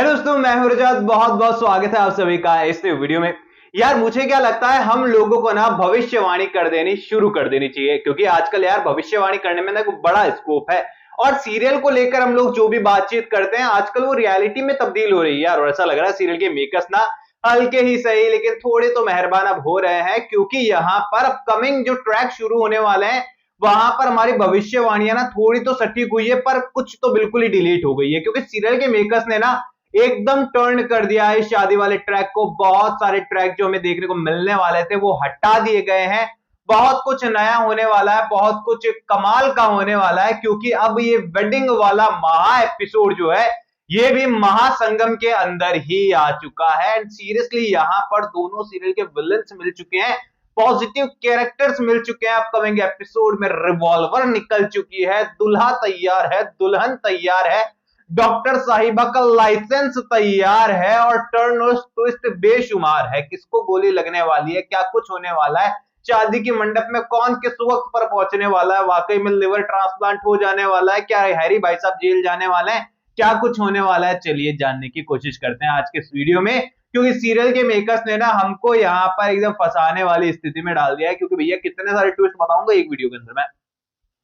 Hello दोस्तों, मैं हूं रजत। बहुत बहुत स्वागत है आप सभी का इस वीडियो में। यार मुझे क्या लगता है, हम लोगों को ना भविष्यवाणी कर देनी शुरू कर देनी चाहिए, क्योंकि आजकल यार भविष्यवाणी करने में ना बड़ा स्कोप है। और सीरियल को लेकर हम लोग जो भी बातचीत करते हैं आजकल वो रियलिटी में तब्दील हो रही है यार। और ऐसा लग रहा है सीरियल के मेकर्स ना हल्के ही सही लेकिन थोड़े तो मेहरबान अब हो रहे हैं, क्योंकि यहाँ पर अपकमिंग जो ट्रैक शुरू होने वाले हैं वहां पर हमारी भविष्यवाणियां ना थोड़ी तो सटीक हुई है, पर कुछ तो बिल्कुल ही डिलीट हो गई है, क्योंकि सीरियल के मेकर्स ने ना एकदम टर्न कर दिया है शादी वाले ट्रैक को। बहुत सारे ट्रैक जो हमें देखने को मिलने वाले थे वो हटा दिए गए हैं। बहुत कुछ नया होने वाला है, बहुत कुछ कमाल का होने वाला है, क्योंकि अब ये वेडिंग वाला महा एपिसोड जो है ये भी महासंगम के अंदर ही आ चुका है। एंड सीरियसली यहाँ पर दोनों सीरियल के विलन्स मिल चुके हैं, पॉजिटिव कैरेक्टर्स मिल चुके हैं। अपकमिंग एपिसोड में रिवॉल्वर निकल चुकी है, दुल्हा तैयार है, दुल्हन तैयार है, डॉक्टर साहिबा का लाइसेंस तैयार है और टर्न और ट्विस्ट बेशुमार है। किसको गोली लगने वाली है, क्या कुछ होने वाला है, शादी के मंडप में कौन किस वक्त पर पहुंचने वाला है, वाकई में लिवर ट्रांसप्लांट हो जाने वाला है, क्या हैरी भाई साहब जेल जाने वाले हैं, क्या कुछ होने वाला है, चलिए जानने की कोशिश करते हैं आज के इस वीडियो में। क्योंकि सीरियल के मेकर्स ने ना हमको यहाँ पर एकदम फंसाने वाली स्थिति में डाल दिया है, क्योंकि भैया कितने सारे ट्विस्ट बताऊंगा एक वीडियो के अंदर में।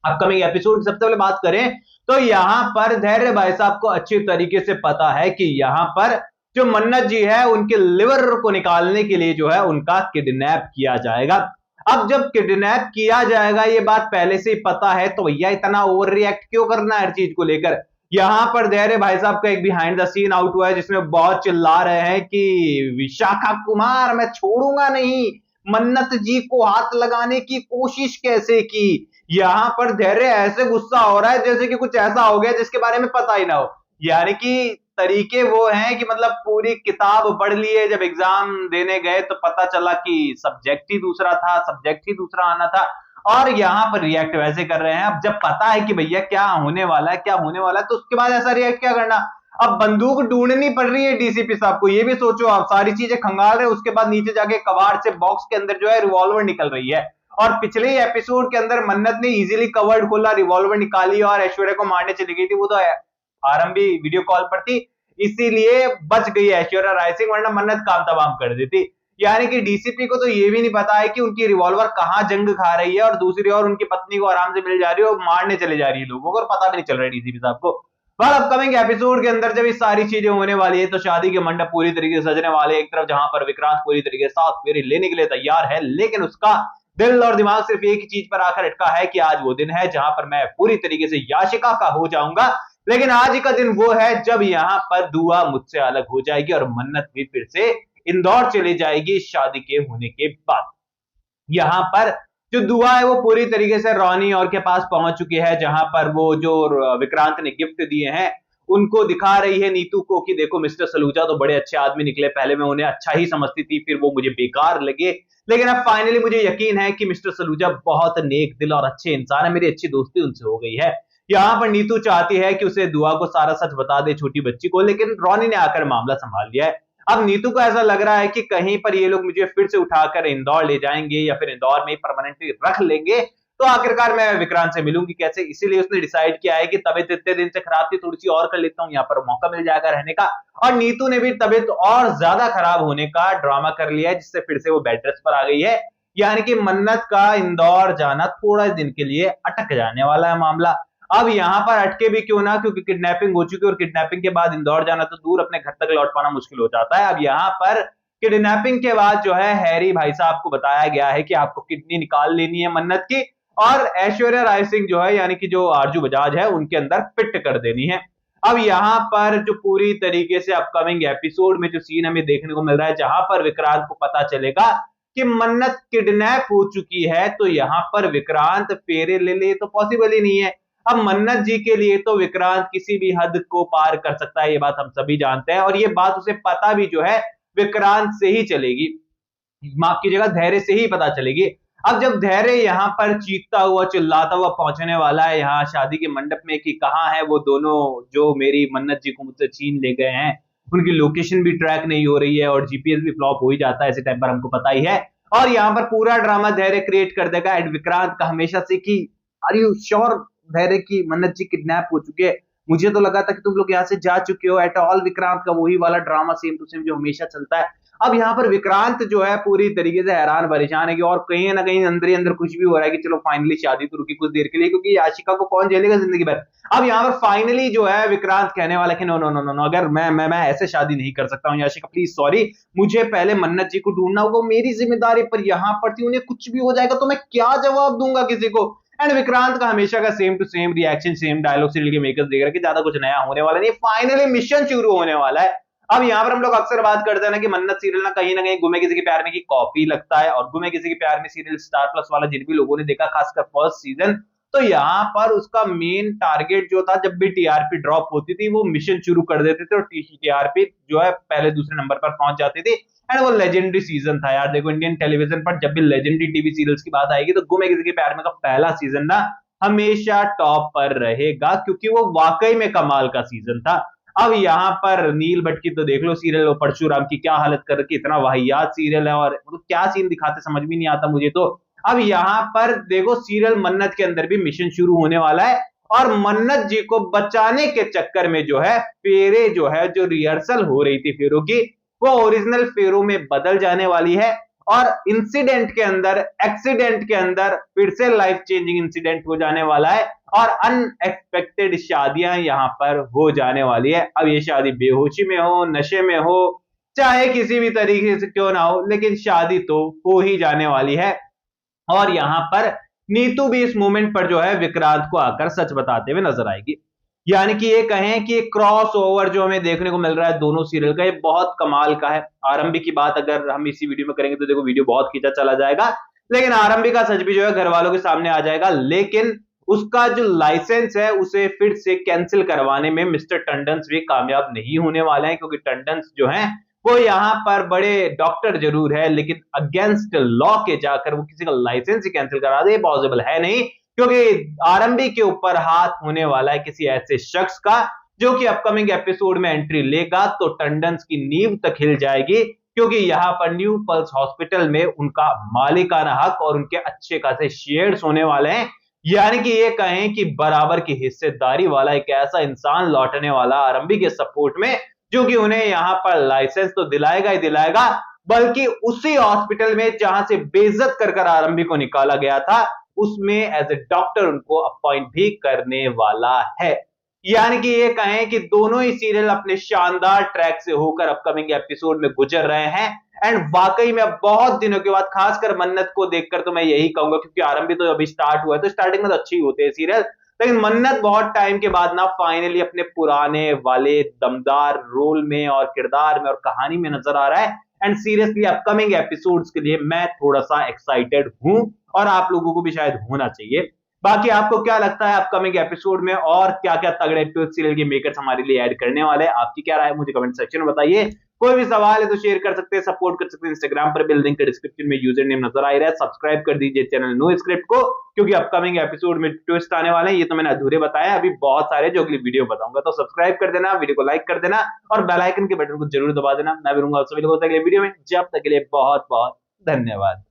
अपकमिंग एपिसोड सबसे पहले बात करें तो यहाँ पर धैर्य भाई साहब को अच्छी तरीके से पता है कि यहाँ पर जो मन्नत जी है उनके लिवर को निकालने के लिए जो है उनका किडनैप किया जाएगा। अब जब किडनैप किया जाएगा ये बात पहले से ही पता है, तो भैया इतना ओवर रिएक्ट क्यों करना है हर चीज को लेकर। यहाँ पर धैर्य भाई साहब का एक बिहाइंड द सीन आउट हुआ है जिसमें बहुत चिल्ला रहे हैं कि विशाखा कुमार मैं छोड़ूंगा नहीं, मन्नत जी को हाथ लगाने की कोशिश कैसे की। यहां पर धैर्य ऐसे गुस्सा हो रहा है जैसे कि कुछ ऐसा हो गया जिसके बारे में पता ही ना हो। यानी कि तरीके वो हैं कि मतलब पूरी किताब पढ़ लिए, जब एग्जाम देने गए तो पता चला कि सब्जेक्ट ही दूसरा था, सब्जेक्ट ही दूसरा आना था, और यहां पर रिएक्ट वैसे कर रहे हैं। अब जब पता है कि भैया क्या होने वाला है, क्या होने वाला है, तो उसके बाद ऐसा रिएक्ट क्या करना। अब बंदूक ढूंढनी पड़ रही है डीसीपी साहब को, ये भी सोचो आप, सारी चीजें खंगाल रहे, उसके बाद नीचे जाके कबाड़ से बॉक्स के अंदर जो है रिवॉल्वर निकल रही है। और पिछले ही एपिसोड के अंदर मन्नत ने इजीली कवर्ड खोला, रिवॉल्वर निकाली और ऐश्वर्या को मारने चली गई थी। वो तो आरंभी वीडियो कॉल पर थी, इसीलिए बच गई ऐश्वर्या राय सिंह, वरना मन्नत काम तमाम कर देती। यानी कि डीसीपी को तो ये भी नहीं पता है कि उनकी रिवॉल्वर कहां जंग खा रही है, और दूसरी ओर उनकी पत्नी को आराम से मिल जा रही है और मारने चले जा रही है लोगों को, और पता भी नहीं चल रहा है डीसीपी साहब को। पर अपकमिंग एपिसोड के अंदर जब ये सारी चीजें होने वाली है तो शादी के मंडप पूरी तरीके से सजने वाले। एक तरफ जहां पर विक्रांत पूरी तरीके से साथ फेरे लेने के लिए तैयार है, लेकिन उसका दिल और दिमाग सिर्फ एक ही चीज पर आकर अटका है कि आज वो दिन है जहां पर मैं पूरी तरीके से याशिका का हो जाऊंगा। लेकिन आज ही का दिन वो है जब यहाँ पर दुआ मुझसे अलग हो जाएगी और मन्नत भी फिर से इंदौर चली जाएगी शादी के होने के बाद। यहाँ पर जो दुआ है वो पूरी तरीके से रॉनी और के पास पहुंच चुकी है, जहां पर वो जो विक्रांत ने गिफ्ट दिए हैं उनको दिखा रही है नीतू को कि देखो मिस्टर सलूजा तो बड़े अच्छे आदमी निकले, पहले मैं उन्हें अच्छा ही समझती थी, फिर वो मुझे बेकार लगे, लेकिन अब फाइनली मुझे यकीन है कि मिस्टर सलूजा बहुत नेक दिल और अच्छे इंसान है, मेरी अच्छी दोस्ती उनसे हो गई है। यहाँ पर नीतू चाहती है कि उसे दुआ को सारा सच बता दे छोटी बच्ची को, लेकिन रॉनी ने आकर मामला संभाल लिया है। अब नीतू को ऐसा लग रहा है कि कहीं पर ये लोग मुझे फिर से उठाकर इंदौर ले जाएंगे या फिर इंदौर में परमानेंटली रख लेंगे, तो आखिरकार मैं विक्रांत से मिलूंगी कैसे। इसीलिए उसने डिसाइड किया है कि तबीयत इतने दिन से खराब थी, थोड़ी सी और कर लेता हूं, यहाँ पर मौका मिल जाएगा रहने का। और नीतू ने भी तबीयत और ज्यादा खराब होने का ड्रामा कर लिया है, जिससे फिर से वो बेड रेस्ट पर आ गई है। यानी कि मन्नत का इंदौर जाना थोड़ा दिन के लिए अटक जाने वाला है मामला। अब यहाँ पर अटके भी क्यों ना, क्योंकि किडनैपिंग हो चुकी है और किडनैपिंग के बाद इंदौर जाना तो दूर, अपने घर तक लौट पाना मुश्किल हो जाता है। अब यहाँ पर किडनैपिंग के बाद जो है हैरी भाई साहब को बताया गया है कि आपको किडनी निकाल लेनी है मन्नत की, और ऐश्वर्या राय सिंह जो है यानी कि जो आरजू बजाज है उनके अंदर फिट कर देनी है। अब यहाँ पर जो पूरी तरीके से अपकमिंग एपिसोड में जो सीन हमें देखने को मिल रहा है, जहां पर विक्रांत को पता चलेगा कि मन्नत किडनैप हो चुकी है, तो यहाँ पर विक्रांत फेरे ले ले तो पॉसिबल ही नहीं है। अब मन्नत जी के लिए तो विक्रांत किसी भी हद को पार कर सकता है, ये बात हम सभी जानते हैं, और ये बात उसे पता भी जो है विक्रांत से ही चलेगी, माफ कीजिएगा धैर्य से ही पता चलेगी। अब जब धैर्य यहाँ पर चीखता हुआ चिल्लाता हुआ पहुंचने वाला है यहाँ शादी के मंडप में कि कहाँ है वो दोनों जो मेरी मन्नत जी को मुझसे छीन ले गए हैं, उनकी लोकेशन भी ट्रैक नहीं हो रही है और जीपीएस भी फ्लॉप हो ही जाता है ऐसे टाइम पर, हमको पता ही है। और यहाँ पर पूरा ड्रामा धैर्य क्रिएट कर देगा एंड विक्रांत का हमेशा से कि आर यू श्योर धैर्य की मन्नत जी किडनैप हो चुके हैं, मुझे तो लगा था कि तुम लोग यहाँ से जा चुके हो। एट ऑल विक्रांत का वही वाला ड्रामा सेम टू सेम जो हमेशा चलता है। अब यहाँ पर विक्रांत जो है पूरी तरीके से हैरान परेशान है कि और कहीं ना कहीं अंदर ही अंदर कुछ भी हो रहा है कि चलो फाइनली शादी तो रुकी कुछ देर के लिए, क्योंकि याशिका को कौन झेलेगा जिंदगी भर। अब यहाँ पर फाइनली जो है विक्रांत कहने वाला कि no no no no no, अगर मैं ऐसे शादी नहीं कर सकता हूँ याशिका, प्लीज सॉरी, मुझे पहले मन्नत जी को ढूंढना होगा, मेरी जिम्मेदारी पर यहाँ पर थी, उन्हें कुछ भी हो जाएगा तो मैं क्या जवाब दूंगा किसी को। एंड विक्रांत का हमेशा का same to same reaction, same dialogue serial के मेकर्स देख रहे हैं कि ज्यादा कुछ नया होने वाला नहीं, फाइनली मिशन शुरू होने वाला है। अब यहाँ पर हम लोग अक्सर बात करते हैं ना कि मन्नत सीरियल ना कहीं गुमे किसी के प्यार में की कॉपी लगता है, और गुमे किसी के प्यार में सीरियल स्टार प्लस वाला जिन भी लोगों ने देखा खासकर फर्स्ट सीजन, तो यहाँ पर उसका मेन टारगेट जो था, जब भी टीआरपी ड्रॉप होती थी वो मिशन शुरू कर देते थे और टीआरपी जो है पहले दूसरे नंबर पर पहुंच जाती थी। एंड वो लेजेंडरी सीजन था यार। देखो इंडियन टेलीविजन पर जब भी लेजेंडरी टीवी सीरियल्स की बात आएगी तो गुमे किसी के प्यार में का पहला सीजन ना हमेशा टॉप पर रहेगा, क्योंकि वो वाकई में कमाल का सीजन था। अब यहाँ पर नील भट्ट की तो देख लो सीरियल, वो परशुराम की क्या हालत कर रखी, इतना वाहियात सीरियल है और मतलब क्या सीन दिखाते समझ भी नहीं आता मुझे तो। अब यहाँ पर देखो सीरियल मन्नत के अंदर भी मिशन शुरू होने वाला है, और मन्नत जी को बचाने के चक्कर में जो है फेरे जो है, जो रिहर्सल हो रही थी फेरों की, वो ओरिजिनल फेरों में बदल जाने वाली है, और इंसिडेंट के अंदर, एक्सीडेंट के अंदर फिर से लाइफ चेंजिंग इंसिडेंट हो जाने वाला है, और अनएक्सपेक्टेड शादियां यहां पर हो जाने वाली है। अब ये शादी बेहोशी में हो, नशे में हो, चाहे किसी भी तरीके से क्यों ना हो, लेकिन शादी तो हो ही जाने वाली है। और यहां पर नीतू भी इस मोमेंट पर जो है विक्रांत को आकर सच बताते हुए नजर आएगी। यानी कि ये कहें कि क्रॉस ओवर जो हमें देखने को मिल रहा है दोनों सीरियल का, ये बहुत कमाल का है। आरंभी की बात अगर हम इसी वीडियो में करेंगे तो देखो वीडियो बहुत खींचा चला जाएगा, लेकिन आरंभी का सच भी जो है घर वालों के सामने आ जाएगा। लेकिन उसका जो लाइसेंस है उसे फिर से कैंसिल करवाने में मिस्टर टंडन भी कामयाब नहीं होने वाले हैं, क्योंकि टंडन जो है वो यहाँ पर बड़े डॉक्टर जरूर है, लेकिन अगेंस्ट लॉ के जाकर वो किसी का लाइसेंस ही कैंसिल करा दे, पॉसिबल है नहीं। क्योंकि आरंभी के ऊपर हाथ होने वाला है किसी ऐसे शख्स का जो कि अपकमिंग एपिसोड में एंट्री लेगा तो टंडन की नींव तक हिल जाएगी, क्योंकि यहाँ पर न्यू पल्स हॉस्पिटल में उनका मालिकाना हक और उनके अच्छे खासे शेयर्स होने वाले हैं। यानी कि ये कहें कि बराबर की हिस्सेदारी वाला एक ऐसा इंसान लौटने वाला आरंभी के सपोर्ट में, जो कि उन्हें यहाँ पर लाइसेंस तो दिलाएगा ही दिलाएगा, बल्कि उसी हॉस्पिटल में जहां से बेइज्जत कर आरंभी को निकाला गया था उसमें एज ए डॉक्टर उनको अपॉइंट भी करने वाला है। यानी कि ये कहें कि दोनों ही सीरियल अपने शानदार ट्रैक से होकर अपकमिंग एपिसोड में गुजर रहे हैं। एंड वाकई में अब बहुत दिनों के बाद, खासकर मन्नत को देखकर तो मैं यही कहूंगा, क्योंकि आरंभी तो अभी स्टार्ट हुआ है तो स्टार्टिंग में तो अच्छी होते हैं सीरियल, लेकिन मन्नत बहुत टाइम के बाद ना फाइनली अपने पुराने वाले दमदार रोल में और किरदार में और कहानी में नजर आ रहा है। एंड सीरियसली अपकमिंग एपिसोड्स के लिए मैं थोड़ा सा एक्साइटेड हूं, और आप लोगों को भी शायद होना चाहिए। बाकी आपको क्या लगता है अपकमिंग एपिसोड में और क्या क्या तगड़े सीरियल के मेकर्स हमारे लिए ऐड करने वाले हैं? आपकी क्या राय है मुझे कमेंट सेक्शन में बताइए। कोई भी सवाल है तो शेयर कर सकते हैं, सपोर्ट कर सकते हैं इंस्टाग्राम पर भी, लिंक डिस्क्रिप्शन में यूजर नेम नजर आ रहा है। सब्सक्राइब कर दीजिए चैनल नो स्क्रिप्ट को, क्योंकि अपकमिंग एपिसोड में ट्विस्ट आने वाले हैं। ये तो मैंने अधूरे बताया, अभी बहुत सारे जो अगली वीडियो बताऊंगा। तो सब्सक्राइब कर देना, वीडियो को लाइक कर देना और बेल आइकन के बटन को जरूर दबा देना। मैं मिलूंगा आप सभी लोगों से अगले वीडियो में, जब तक के लिए बहुत बहुत धन्यवाद।